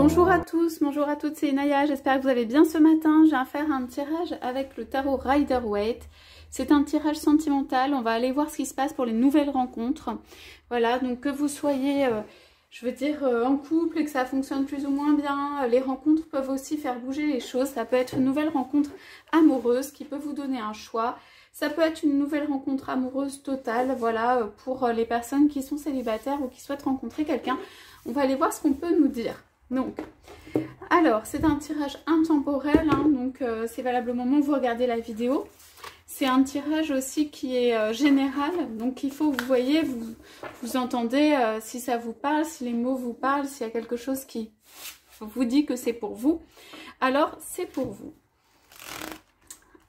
Bonjour à tous, bonjour à toutes, c'est Naya, j'espère que vous allez bien ce matin. Je viens faire un tirage avec le tarot Rider-Waite. C'est un tirage sentimental, on va aller voir ce qui se passe pour les nouvelles rencontres. Voilà, donc que vous soyez, en couple et que ça fonctionne plus ou moins bien, les rencontres peuvent aussi faire bouger les choses. Ça peut être une nouvelle rencontre amoureuse qui peut vous donner un choix. Ça peut être une nouvelle rencontre amoureuse totale, voilà, pour les personnes qui sont célibataires ou qui souhaitent rencontrer quelqu'un. On va aller voir ce qu'on peut nous dire. Donc, alors, c'est un tirage intemporel, hein, donc c'est valable au moment où vous regardez la vidéo. C'est un tirage aussi qui est général, donc il faut que vous voyez, vous entendez si ça vous parle, si les mots vous parlent, s'il y a quelque chose qui vous dit que c'est pour vous. Alors, c'est pour vous.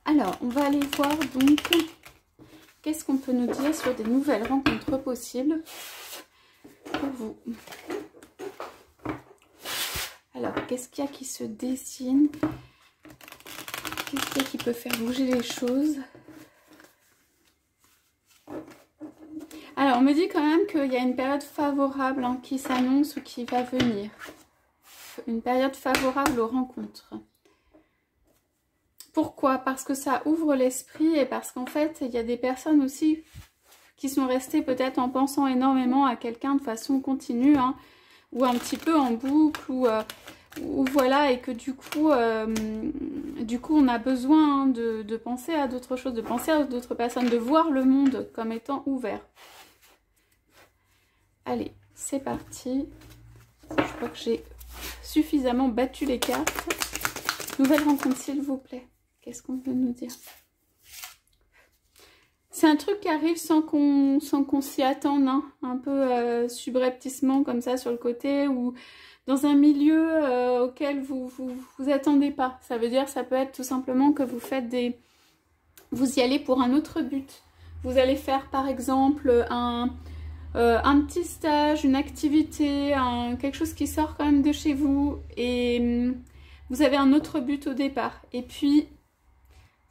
Alors, on va aller voir donc qu'est-ce qu'on peut nous dire sur des nouvelles rencontres possibles pour vous. Alors, qu'est-ce qu'il y a qui se dessine? Qu'est-ce qu'il y a qui peut faire bouger les choses? Alors, on me dit quand même qu'il y a une période favorable hein, qui s'annonce ou qui va venir. Une période favorable aux rencontres. Pourquoi? Parce que ça ouvre l'esprit et parce qu'en fait, il y a des personnes aussi qui sont restées peut-être en pensant énormément à quelqu'un de façon continue, hein, ou un petit peu en boucle, ou voilà, et que du coup on a besoin hein, de penser à d'autres choses, de penser à d'autres personnes, de voir le monde comme étant ouvert. Allez, c'est parti. Je crois que j'ai suffisamment battu les cartes. Nouvelle rencontre, s'il vous plaît. Qu'est-ce qu'on peut nous dire? C'est un truc qui arrive sans qu'on s'y attende, hein, un peu subrepticement comme ça sur le côté ou dans un milieu auquel vous attendez pas. Ça veut dire, ça peut être tout simplement que vous faites vous y allez pour un autre but. Vous allez faire par exemple un petit stage, une activité, quelque chose qui sort quand même de chez vous et vous avez un autre but au départ. Et puis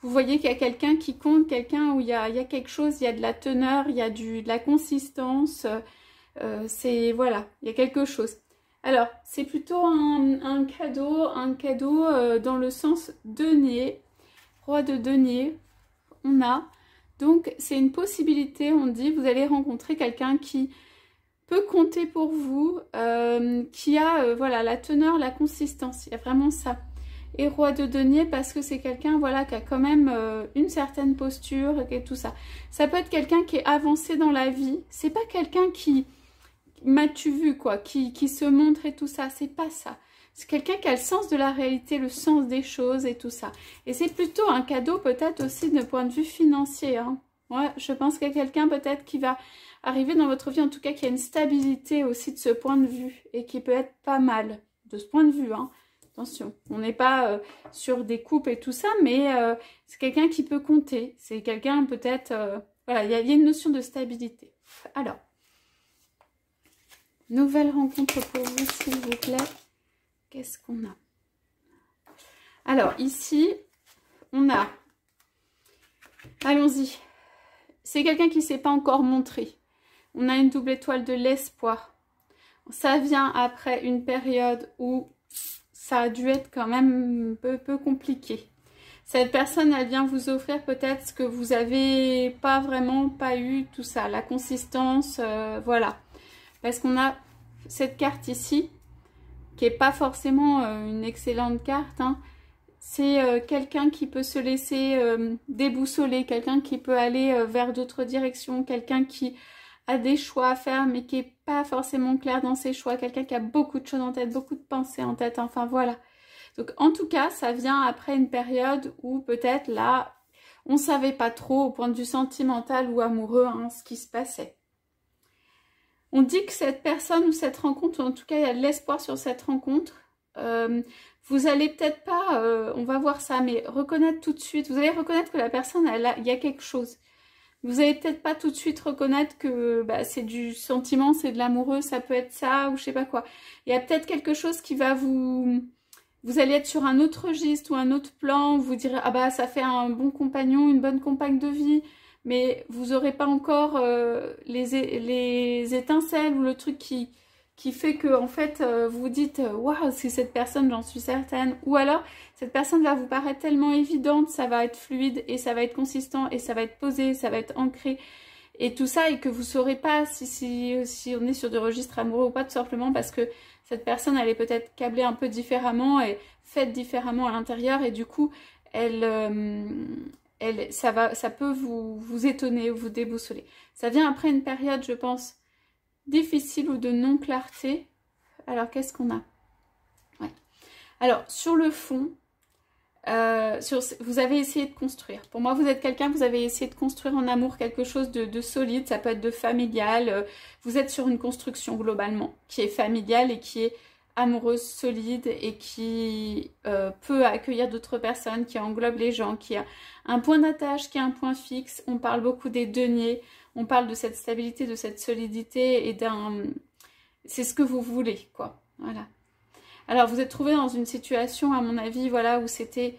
vous voyez qu'il y a quelqu'un qui compte, quelqu'un où il y a quelque chose, il y a de la teneur, il y a de la consistance, c'est voilà, il y a quelque chose. Alors, c'est plutôt un cadeau dans le sens denier, roi de denier, on a. Donc, c'est une possibilité, on dit, vous allez rencontrer quelqu'un qui peut compter pour vous, qui a voilà, la teneur, la consistance, il y a vraiment ça. Et roi de denier parce que c'est quelqu'un voilà, qui a quand même une certaine posture et tout ça. Ça peut être quelqu'un qui est avancé dans la vie. C'est pas quelqu'un qui, m'as-tu vu quoi, qui se montre et tout ça. C'est pas ça. C'est quelqu'un qui a le sens de la réalité, le sens des choses et tout ça. Et c'est plutôt un cadeau peut-être aussi de point de vue financier. Hein. Ouais, je pense qu'il y a quelqu'un peut-être qui va arriver dans votre vie, en tout cas qui a une stabilité aussi de ce point de vue et qui peut être pas mal de ce point de vue. Hein. Attention, on n'est pas sur des coupes et tout ça, mais c'est quelqu'un qui peut compter. C'est quelqu'un peut-être... voilà, il y a une notion de stabilité. Alors, nouvelle rencontre pour vous, s'il vous plaît. Qu'est-ce qu'on a? Alors, ici, on a... Allons-y. C'est quelqu'un qui ne s'est pas encore montré. On a une double étoile de l'espoir. Ça vient après une période où... ça a dû être quand même peu compliqué. Cette personne, elle vient vous offrir peut-être ce que vous n'avez pas eu, tout ça, la consistance, voilà. Parce qu'on a cette carte ici, qui n'est pas forcément une excellente carte, hein. C'est quelqu'un qui peut se laisser déboussoler, quelqu'un qui peut aller vers d'autres directions, quelqu'un qui a des choix à faire mais qui n'est pas forcément clair dans ses choix, quelqu'un qui a beaucoup de choses en tête, beaucoup de pensées en tête, enfin voilà. Donc en tout cas, ça vient après une période où peut-être là, on ne savait pas trop au point de vue sentimental ou amoureux hein, ce qui se passait. On dit que cette personne ou cette rencontre, ou en tout cas il y a de l'espoir sur cette rencontre, vous allez peut-être pas, on va voir ça, mais reconnaître tout de suite, vous allez reconnaître que la personne, il y a quelque chose. Vous allez peut-être pas tout de suite reconnaître que bah, c'est du sentiment, c'est de l'amoureux, ça peut être ça ou je sais pas quoi. Il y a peut-être quelque chose qui va vous allez être sur un autre registre ou un autre plan, vous direz ah bah ça fait un bon compagnon, une bonne compagne de vie, mais vous n'aurez pas encore les étincelles ou le truc qui qui fait que en fait vous vous dites waouh, c'est cette personne, j'en suis certaine, ou alors cette personne va vous paraître tellement évidente, ça va être fluide et ça va être consistant et ça va être posé, ça va être ancré et tout ça, et que vous saurez pas si on est sur des registres amoureux ou pas, tout simplement parce que cette personne elle est peut-être câblée un peu différemment et faite différemment à l'intérieur, et du coup ça peut vous étonner ou vous déboussoler. Ça vient après une période, je pense, difficile ou de non-clarté. Alors, qu'est-ce qu'on a? Ouais. Alors, sur le fond, vous avez essayé de construire. Pour moi, vous êtes quelqu'un, vous avez essayé de construire en amour quelque chose de solide. Ça peut être de familial. Vous êtes sur une construction globalement qui est familiale et qui est amoureuse, solide et qui peut accueillir d'autres personnes, qui englobe les gens, qui a un point d'attache, qui a un point fixe. On parle beaucoup des deniers, on parle de cette stabilité, de cette solidité et d'un... C'est ce que vous voulez, quoi. Voilà. Alors, vous êtes trouvé dans une situation, à mon avis, voilà, où c'était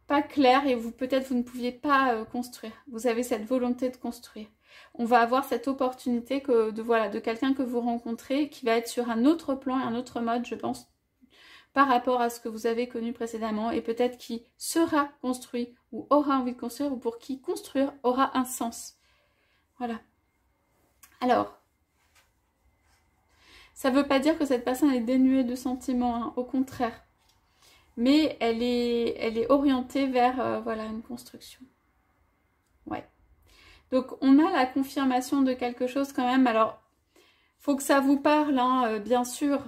pas clair et peut-être vous ne pouviez pas construire. Vous avez cette volonté de construire. On va avoir cette opportunité de quelqu'un que vous rencontrez qui va être sur un autre plan et un autre mode, je pense, par rapport à ce que vous avez connu précédemment, et peut-être qui sera construit ou aura envie de construire, ou pour qui construire aura un sens. Voilà. Alors, ça ne veut pas dire que cette personne est dénuée de sentiments, hein, au contraire. Mais elle est orientée vers voilà, une construction. Ouais. Donc, on a la confirmation de quelque chose quand même. Alors, faut que ça vous parle, hein, bien sûr.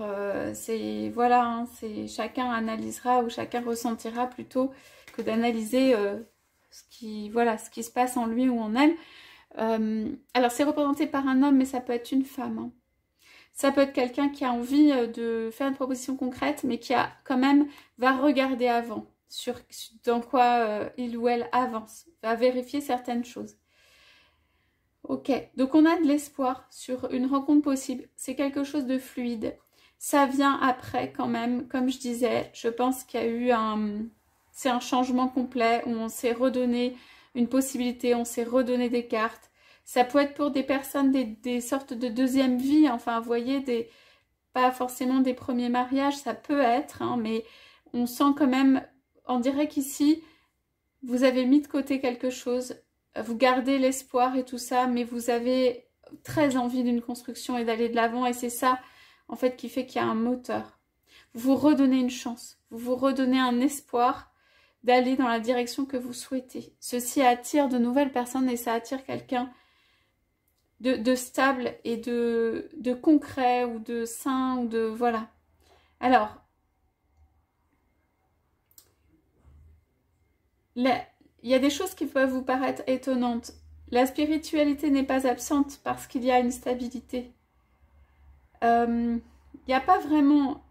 C'est voilà, hein, chacun analysera ou chacun ressentira plutôt que d'analyser ce qui se passe en lui ou en elle. Alors, c'est représenté par un homme, mais ça peut être une femme. Hein. Ça peut être quelqu'un qui a envie de faire une proposition concrète, mais qui a quand même va regarder avant dans quoi il ou elle avance, va vérifier certaines choses. Ok, donc on a de l'espoir sur une rencontre possible. C'est quelque chose de fluide. Ça vient après quand même, comme je disais, je pense qu'il y a eu c'est un changement complet où on s'est redonné une possibilité, on s'est redonné des cartes. Ça peut être pour des personnes des sortes de deuxième vie, enfin vous voyez, pas forcément des premiers mariages, ça peut être, hein, mais on sent quand même, on dirait qu'ici, vous avez mis de côté quelque chose, vous gardez l'espoir et tout ça, mais vous avez très envie d'une construction et d'aller de l'avant, et c'est ça, en fait, qui fait qu'il y a un moteur. Vous vous redonnez une chance, vous vous redonnez un espoir d'aller dans la direction que vous souhaitez. Ceci attire de nouvelles personnes et ça attire quelqu'un de stable et de concret ou de sain ou de... Voilà. Alors, il y a des choses qui peuvent vous paraître étonnantes. La spiritualité n'est pas absente parce qu'il y a une stabilité. Il n'y a pas vraiment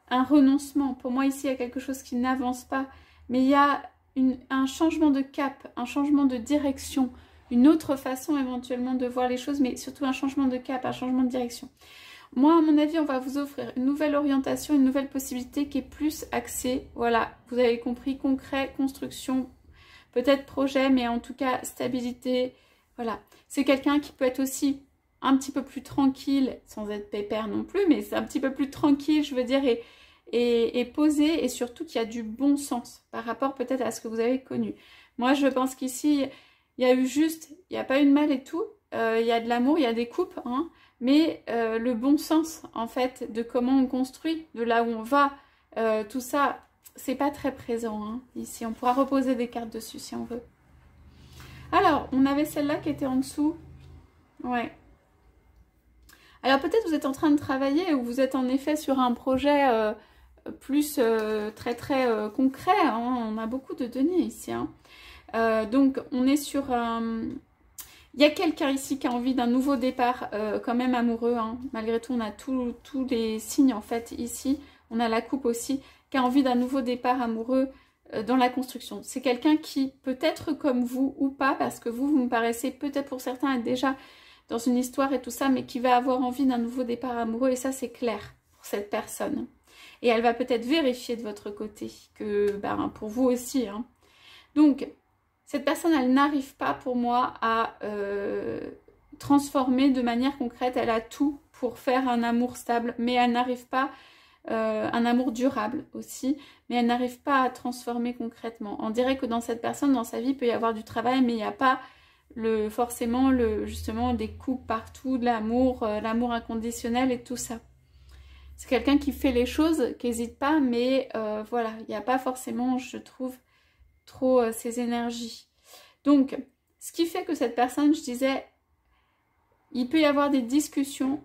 un renoncement. Pour moi, ici, il y a quelque chose qui n'avance pas. Mais il y a un changement de cap, un changement de direction, une autre façon éventuellement de voir les choses, mais surtout un changement de cap, un changement de direction. Moi, à mon avis, on va vous offrir une nouvelle orientation, une nouvelle possibilité qui est plus axée, voilà, vous avez compris, concret, construction, peut-être projet, mais en tout cas, stabilité, voilà. C'est quelqu'un qui peut être aussi un petit peu plus tranquille, sans être pépère non plus, mais c'est un petit peu plus tranquille, je veux dire, et posé, et surtout qu'il y a du bon sens par rapport peut-être à ce que vous avez connu. Moi, je pense qu'ici, il y a eu juste, il n'y a pas eu de mal et tout, il y a de l'amour, il y a des coupes, hein, mais le bon sens, en fait, de comment on construit, de là où on va, tout ça, c'est pas très présent, hein, ici. On pourra reposer des cartes dessus si on veut. Alors, on avait celle-là qui était en dessous. Ouais. Alors, peut-être vous êtes en train de travailler ou vous êtes en effet sur un projet plus très concret. Hein. On a beaucoup de deniers ici. Hein. Donc, on est sur... Il y a quelqu'un ici qui a envie d'un nouveau départ, quand même amoureux. Hein. Malgré tout, on a tous les signes, en fait, ici. On a la coupe aussi, qui a envie d'un nouveau départ amoureux dans la construction. C'est quelqu'un qui peut être comme vous ou pas, parce que vous me paraissez peut-être pour certains être déjà dans une histoire et tout ça, mais qui va avoir envie d'un nouveau départ amoureux. Et ça, c'est clair pour cette personne. Et elle va peut-être vérifier de votre côté que, ben, pour vous aussi. Hein. Donc... Cette personne, elle n'arrive pas pour moi à transformer de manière concrète. Elle a tout pour faire un amour stable, mais elle n'arrive pas, un amour durable aussi, mais elle n'arrive pas à transformer concrètement. On dirait que dans cette personne, dans sa vie, il peut y avoir du travail, mais il n'y a pas forcément justement des coups partout, de l'amour, l'amour inconditionnel et tout ça. C'est quelqu'un qui fait les choses, qui n'hésite pas, mais voilà, il n'y a pas forcément, je trouve, trop ces énergies. Donc, ce qui fait que cette personne, je disais, il peut y avoir des discussions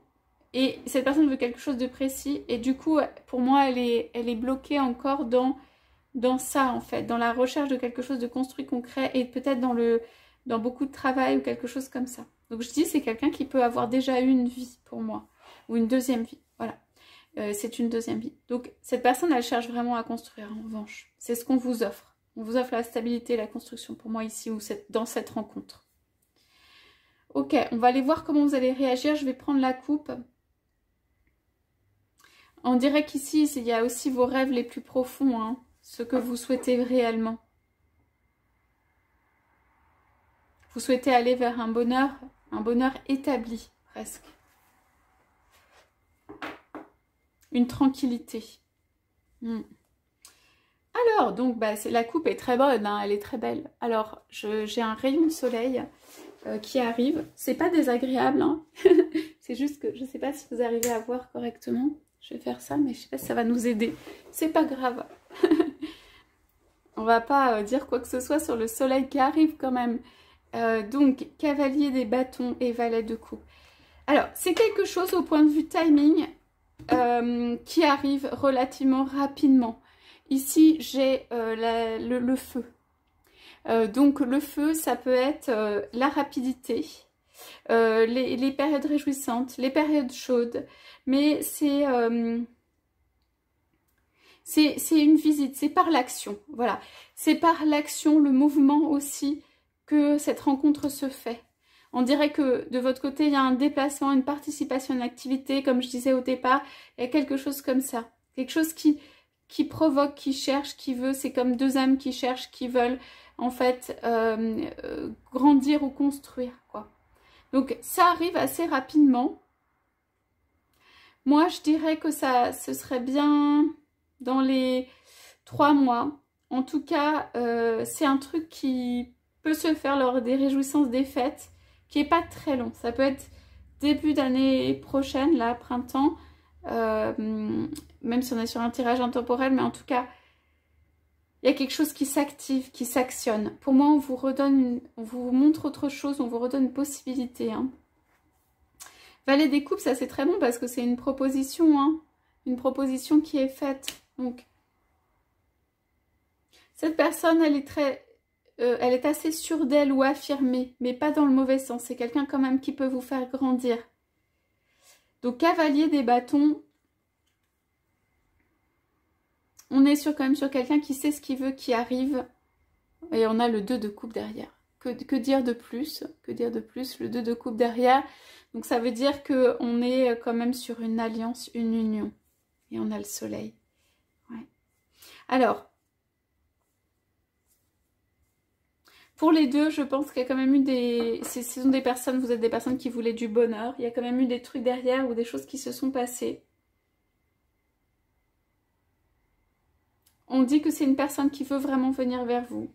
et cette personne veut quelque chose de précis et du coup, pour moi, elle est bloquée encore dans ça, en fait, dans la recherche de quelque chose de construit, concret et peut-être dans beaucoup de travail ou quelque chose comme ça. Donc, je dis, c'est quelqu'un qui peut avoir déjà eu une vie pour moi ou une deuxième vie, voilà. C'est une deuxième vie. Donc, cette personne, elle cherche vraiment à construire, en revanche. C'est ce qu'on vous offre. On vous offre la stabilité, la construction pour moi ici ou dans cette rencontre. Ok, on va aller voir comment vous allez réagir. Je vais prendre la coupe. On dirait qu'ici, il y a aussi vos rêves les plus profonds, hein, ce que vous souhaitez réellement. Vous souhaitez aller vers un bonheur établi, presque. Une tranquillité. Alors, donc, la coupe est très bonne, hein, elle est très belle. Alors, j'ai un rayon de soleil qui arrive. C'est pas désagréable, hein. C'est juste que je sais pas si vous arrivez à voir correctement. Je vais faire ça, mais je sais pas si ça va nous aider. C'est pas grave. On va pas dire quoi que ce soit sur le soleil qui arrive quand même. Donc, cavalier des bâtons et valet de coupe. Alors, c'est quelque chose au point de vue timing qui arrive relativement rapidement. Ici, j'ai le feu. Donc, le feu, ça peut être la rapidité, les périodes réjouissantes, les périodes chaudes, mais c'est une visite, c'est par l'action, voilà. C'est par l'action, le mouvement aussi que cette rencontre se fait. On dirait que de votre côté, il y a un déplacement, une participation, une activité, comme je disais au départ, il y a quelque chose comme ça. Quelque chose qui provoque, qui cherche, qui veut, c'est comme deux âmes qui cherchent, qui veulent en fait grandir ou construire, quoi. Donc ça arrive assez rapidement. Moi, je dirais que ce serait bien dans les 3 mois. En tout cas, c'est un truc qui peut se faire lors des réjouissances des fêtes, qui n'est pas très long. Ça peut être début d'année prochaine, là, printemps, même si on est sur un tirage intemporel, mais en tout cas, il y a quelque chose qui s'active, qui s'actionne. Pour moi, on vous montre autre chose, on vous redonne une possibilité, hein. Valet des coupes, ça c'est très bon parce que c'est une proposition, hein, une proposition qui est faite. Donc, cette personne, elle est assez sûre d'elle ou affirmée, mais pas dans le mauvais sens. C'est quelqu'un quand même qui peut vous faire grandir. Donc, cavalier des bâtons, on est quand même sur quelqu'un qui sait ce qu'il veut, qui arrive. Et on a le 2 de coupe derrière. Que dire de plus? Que dire de plus? Le 2 de coupe derrière. Donc ça veut dire qu'on est quand même sur une alliance, une union. Et on a le soleil. Ouais. Alors, pour les deux, je pense qu'il y a quand même eu des... Ce sont des personnes, vous êtes des personnes qui voulaient du bonheur. Il y a quand même eu des trucs derrière ou des choses qui se sont passées. On dit que c'est une personne qui veut vraiment venir vers vous.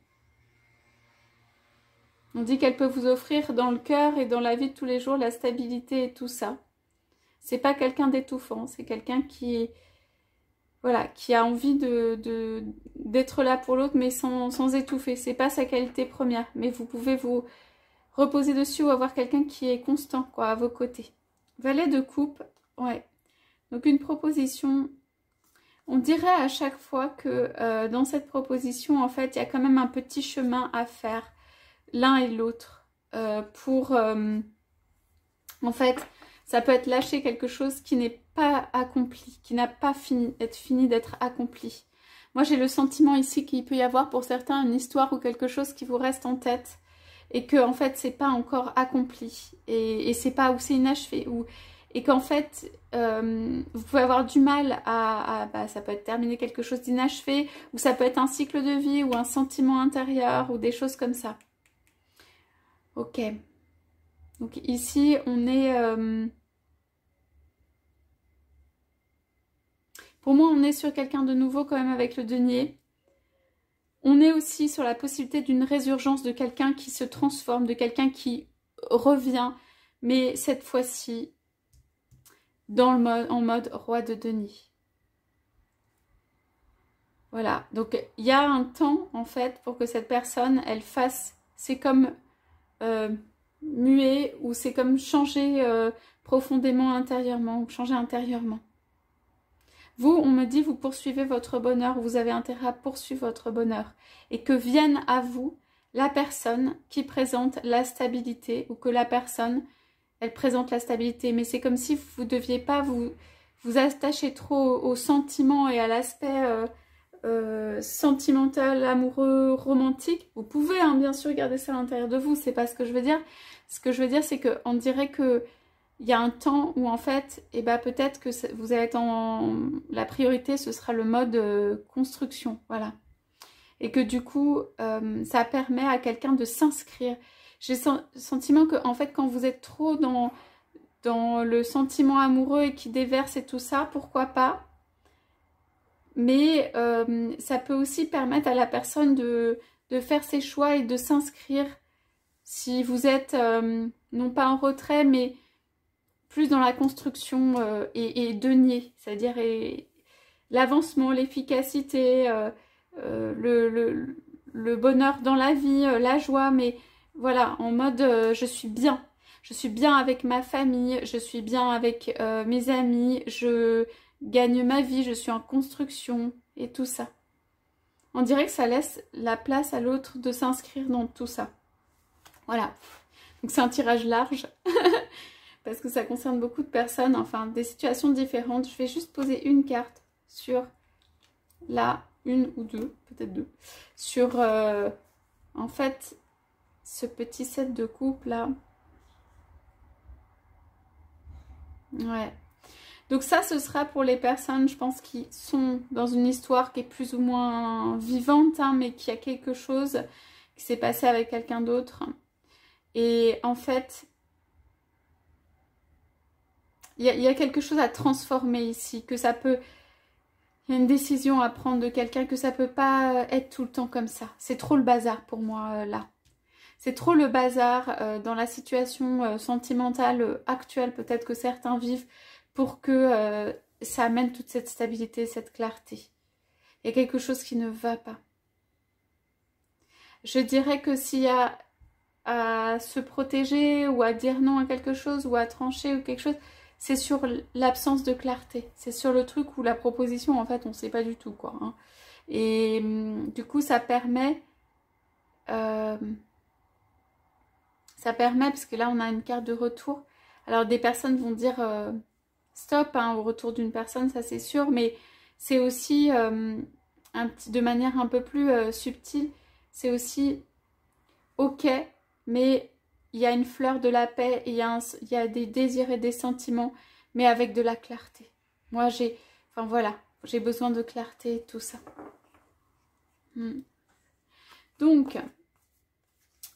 On dit qu'elle peut vous offrir dans le cœur et dans la vie de tous les jours la stabilité et tout ça. C'est pas quelqu'un d'étouffant, c'est quelqu'un qui, voilà, qui a envie d'être là pour l'autre mais sans étouffer. C'est pas sa qualité première, mais vous pouvez vous reposer dessus ou avoir quelqu'un qui est constant, quoi, à vos côtés. Valet de coupe, ouais. Donc une proposition, on dirait à chaque fois que dans cette proposition, en fait, il y a quand même un petit chemin à faire l'un et l'autre en fait, ça peut être lâcher quelque chose qui n'est pas accompli, qui n'a pas fini d'être accompli. Moi, j'ai le sentiment ici qu'il peut y avoir pour certains une histoire ou quelque chose qui vous reste en tête et que en fait, c'est pas encore accompli et c'est pas, ou c'est inachevé, et qu'en fait, vous pouvez avoir du mal ça peut être terminer quelque chose d'inachevé, ou ça peut être un cycle de vie ou un sentiment intérieur ou des choses comme ça. Ok, donc ici on est Pour moi, on est sur quelqu'un de nouveau quand même avec le denier. On est aussi sur la possibilité d'une résurgence de quelqu'un qui se transforme, de quelqu'un qui revient, mais cette fois-ci en mode roi de denier. Voilà, donc il y a un temps en fait pour que cette personne, elle fasse, c'est comme muer ou c'est comme changer profondément intérieurement ou changer intérieurement. Vous, on me dit, vous poursuivez votre bonheur, vous avez intérêt à poursuivre votre bonheur et que vienne à vous la personne qui présente la stabilité ou que la personne, elle présente la stabilité. Mais c'est comme si vous ne deviez pas vous attacher trop aux sentiments et à l'aspect sentimental, amoureux, romantique. Vous pouvez hein, bien sûr garder ça à l'intérieur de vous, c'est pas ce que je veux dire. Ce que je veux dire, c'est qu'on dirait que il y a un temps où en fait, eh ben, peut-être que vous allez être la priorité, ce sera le mode construction, voilà. Et que du coup, ça permet à quelqu'un de s'inscrire. J'ai le sentiment que en fait, quand vous êtes trop dans le sentiment amoureux et qui déverse et tout ça, pourquoi pas. Mais ça peut aussi permettre à la personne de faire ses choix et de s'inscrire. Si vous êtes non pas en retrait, mais plus dans la construction et denier, c'est-à-dire l'avancement, l'efficacité, le bonheur dans la vie, la joie, mais voilà, en mode je suis bien avec ma famille, je suis bien avec mes amis, je gagne ma vie, je suis en construction et tout ça. On dirait que ça laisse la place à l'autre de s'inscrire dans tout ça. Voilà, donc c'est un tirage large. Parce que ça concerne beaucoup de personnes, enfin des situations différentes. Je vais juste poser une carte sur une ou deux, peut-être deux, sur en fait ce petit set de couple là. Ouais. Donc ça, ce sera pour les personnes, je pense, qui sont dans une histoire qui est plus ou moins vivante, hein, mais qui a quelque chose qui s'est passé avec quelqu'un d'autre. Et en fait... Il y a quelque chose à transformer ici, que ça peut... Il y a une décision à prendre de quelqu'un, que ça peut pas être tout le temps comme ça. C'est trop le bazar pour moi, là. C'est trop le bazar dans la situation sentimentale actuelle, peut-être que certains vivent, pour que ça amène toute cette stabilité, cette clarté. Il y a quelque chose qui ne va pas. Je dirais que s'il y a à se protéger, ou à dire non à quelque chose, ou à trancher, ou quelque chose... C'est sur l'absence de clarté. C'est sur le truc où la proposition, en fait, on ne sait pas du tout, quoi. Hein. Et du coup, ça permet... parce que là, on a une carte de retour. Alors, des personnes vont dire stop hein, au retour d'une personne, ça c'est sûr. Mais c'est aussi, de manière un peu plus subtile, c'est aussi ok, mais... Il y a une fleur de la paix, il y a des désirs et des sentiments, mais avec de la clarté. Moi, j'ai besoin de clarté, tout ça. Donc,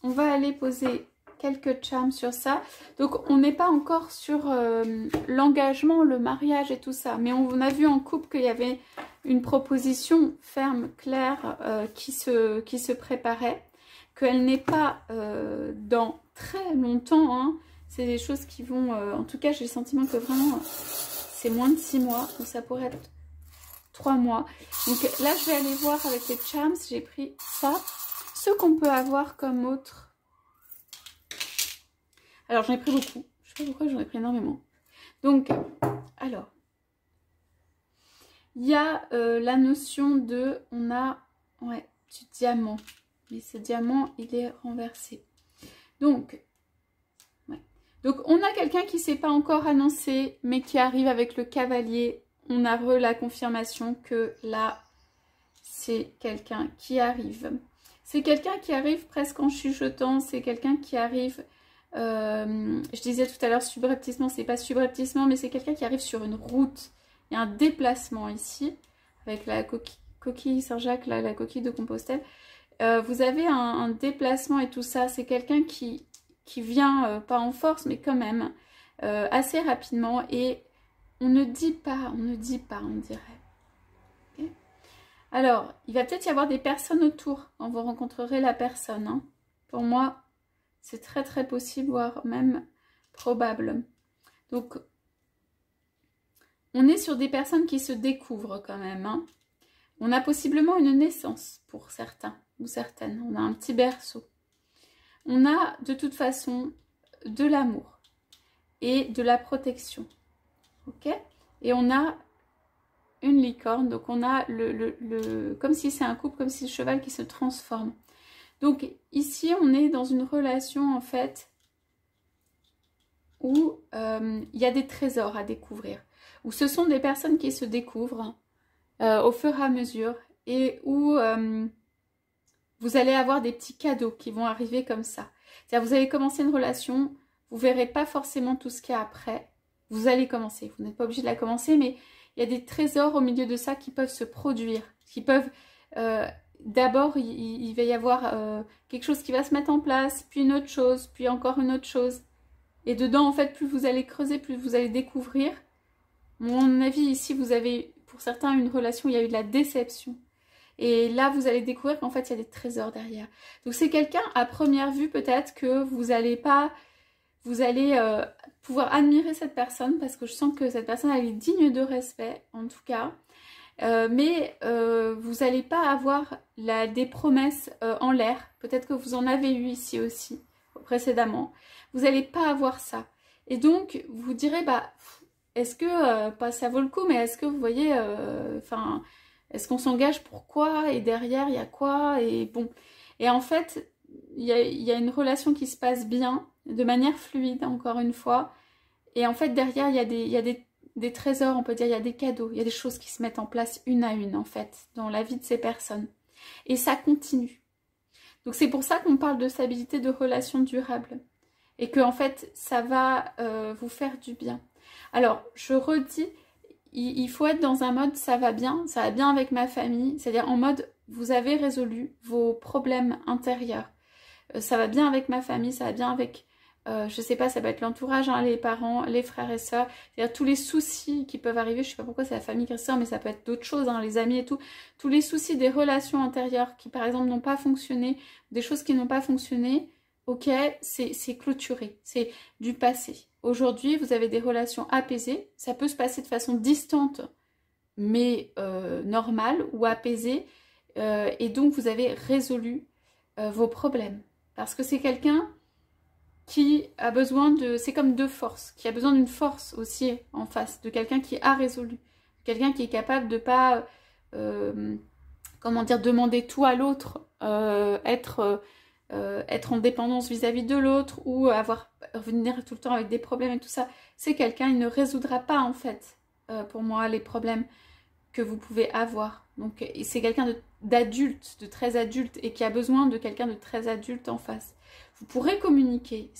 on va aller poser quelques charms sur ça. Donc, on n'est pas encore sur l'engagement, le mariage et tout ça, mais on a vu en couple qu'il y avait une proposition ferme, claire, qui se préparait. Qu'elle n'est pas dans très longtemps, hein. C'est des choses qui vont... en tout cas, j'ai le sentiment que vraiment, c'est moins de 6 mois, ou ça pourrait être 3 mois. Donc là, je vais aller voir avec les charms, j'ai pris ça. Ce qu'on peut avoir comme autre... Alors, j'en ai pris beaucoup. Je sais pas pourquoi j'en ai pris énormément. Donc, alors... Il y a la notion de... On a... Ouais, du diamant. Mais ce diamant, il est renversé. Donc, ouais. Donc on a quelqu'un qui ne s'est pas encore annoncé, mais qui arrive avec le cavalier. On a la confirmation que là, c'est quelqu'un qui arrive. C'est quelqu'un qui arrive presque en chuchotant. C'est quelqu'un qui arrive... je disais tout à l'heure subrepticement, c'est pas subrepticement, mais c'est quelqu'un qui arrive sur une route. Il y a un déplacement ici, avec la coquille Saint-Jacques, la coquille de Compostelle. Vous avez un déplacement et tout ça. C'est quelqu'un qui vient, pas en force, mais quand même, assez rapidement. Et on ne dit pas, on dirait. Alors, il va peut-être y avoir des personnes autour quand vous rencontrerez la personne. Hein. Pour moi, c'est très très possible, voire même probable. Donc, on est sur des personnes qui se découvrent quand même. Hein. On a possiblement une naissance pour certains ou certaines. On a un petit berceau. On a de toute façon de l'amour et de la protection. Ok? Et on a une licorne. Donc on a comme si c'est un couple, comme si le cheval qui se transforme. Donc ici, on est dans une relation en fait où il y a des trésors à découvrir. Où ce sont des personnes qui se découvrent au fur et à mesure et où vous allez avoir des petits cadeaux qui vont arriver comme ça. C'est-à-dire vous allez commencer une relation, vous ne verrez pas forcément tout ce qu'il y a après. Vous allez commencer, vous n'êtes pas obligé de la commencer, mais il y a des trésors au milieu de ça qui peuvent se produire, qui peuvent... D'abord, il va y avoir quelque chose qui va se mettre en place, puis une autre chose, puis encore une autre chose. Et dedans, en fait, plus vous allez creuser, plus vous allez découvrir. À mon avis, ici, vous avez, pour certains, une relation où il y a eu de la déception. Et là, vous allez découvrir qu'en fait, il y a des trésors derrière. Donc, c'est quelqu'un, à première vue, peut-être que vous allez pouvoir admirer cette personne parce que je sens que cette personne, elle est digne de respect, en tout cas. Mais vous n'allez pas avoir des promesses en l'air. Peut-être que vous en avez eu ici aussi, précédemment. Vous n'allez pas avoir ça. Et donc, vous direz, bah, est-ce que, pas ça vaut le coup, mais est-ce que vous voyez, est-ce qu'on s'engage pour quoi? Et derrière, il y a quoi? Et bon. Et en fait, il y a une relation qui se passe bien, de manière fluide, encore une fois. Et en fait, derrière, il y a des trésors, on peut dire, il y a des cadeaux. Il y a des choses qui se mettent en place une à une, en fait, dans la vie de ces personnes. Et ça continue. Donc, c'est pour ça qu'on parle de stabilité de relation durable. Et que, en fait, ça va vous faire du bien. Alors, je redis... Il faut être dans un mode ça va bien avec ma famille, c'est-à-dire en mode vous avez résolu vos problèmes intérieurs. Ça va bien avec ma famille, ça va bien avec, je sais pas, ça peut être l'entourage, hein, les parents, les frères et sœurs, c'est-à-dire tous les soucis qui peuvent arriver, je sais pas pourquoi c'est la famille qui ressort, mais ça peut être d'autres choses, hein, les amis et tout, tous les soucis des relations intérieures qui par exemple n'ont pas fonctionné, des choses qui n'ont pas fonctionné, ok, c'est clôturé, c'est du passé. Aujourd'hui, vous avez des relations apaisées. Ça peut se passer de façon distante, mais normale ou apaisée. Et donc, vous avez résolu vos problèmes. Parce que c'est quelqu'un qui a besoin de... C'est comme deux forces. Qui a besoin d'une force aussi en face. De quelqu'un qui a résolu. Quelqu'un qui est capable de pas... comment dire, demander tout à l'autre. Être en dépendance vis-à-vis de l'autre ou revenir tout le temps avec des problèmes et tout ça, c'est quelqu'un, il ne résoudra pas en fait, pour moi, les problèmes que vous pouvez avoir. Donc c'est quelqu'un d'adulte, de très adulte et qui a besoin de quelqu'un de très adulte en face. Vous pourrez communiquer,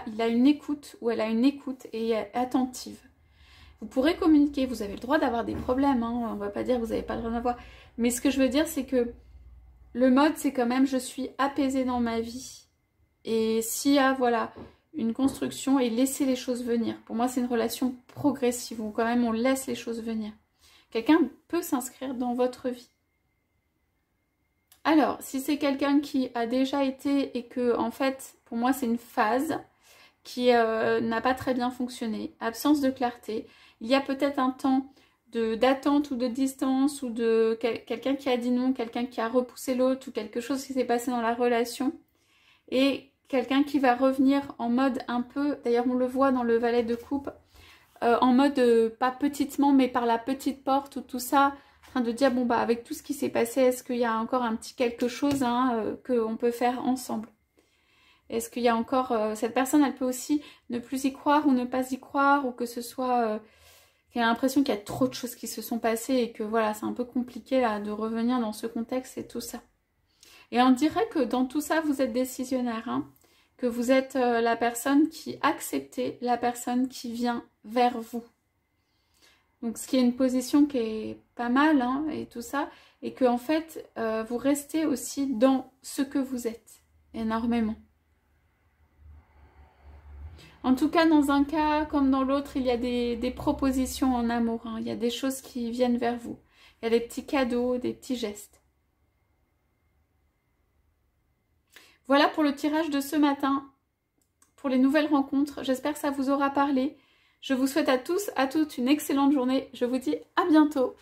il a une écoute ou elle a une écoute et attentive. Vous pourrez communiquer, vous avez le droit d'avoir des problèmes, hein, on ne va pas dire que vous n'avez pas le droit d'avoir, mais ce que je veux dire c'est que le mode, c'est quand même, je suis apaisée dans ma vie. Et s'il y a, voilà, une construction et laisser les choses venir. Pour moi, c'est une relation progressive où quand même on laisse les choses venir. Quelqu'un peut s'inscrire dans votre vie. Alors, si c'est quelqu'un qui a déjà été et que, en fait, pour moi, c'est une phase qui n'a pas très bien fonctionné, absence de clarté, il y a peut-être un temps d'attente ou de distance ou de quelqu'un qui a dit non, quelqu'un qui a repoussé l'autre ou quelque chose qui s'est passé dans la relation et quelqu'un qui va revenir en mode un peu, d'ailleurs on le voit dans le valet de coupe, en mode pas petitement mais par la petite porte ou tout ça, en train de dire bon bah avec tout ce qui s'est passé, est-ce qu'il y a encore un petit quelque chose hein, qu'on peut faire ensemble? Est-ce qu'il y a encore, cette personne elle peut aussi ne plus y croire ou ne pas y croire ou que ce soit... J'ai l'impression qu'il y a trop de choses qui se sont passées et que voilà, c'est un peu compliqué là de revenir dans ce contexte et tout ça. Et on dirait que dans tout ça, vous êtes décisionnaire, hein, que vous êtes la personne qui accepte la personne qui vient vers vous. Donc ce qui est une position qui est pas mal hein, et tout ça, et que en fait, vous restez aussi dans ce que vous êtes, énormément. En tout cas, dans un cas comme dans l'autre, il y a des propositions en amour. Hein. Il y a des choses qui viennent vers vous. Il y a des petits cadeaux, des petits gestes. Voilà pour le tirage de ce matin, pour les nouvelles rencontres. J'espère que ça vous aura parlé. Je vous souhaite à tous, à toutes une excellente journée. Je vous dis à bientôt.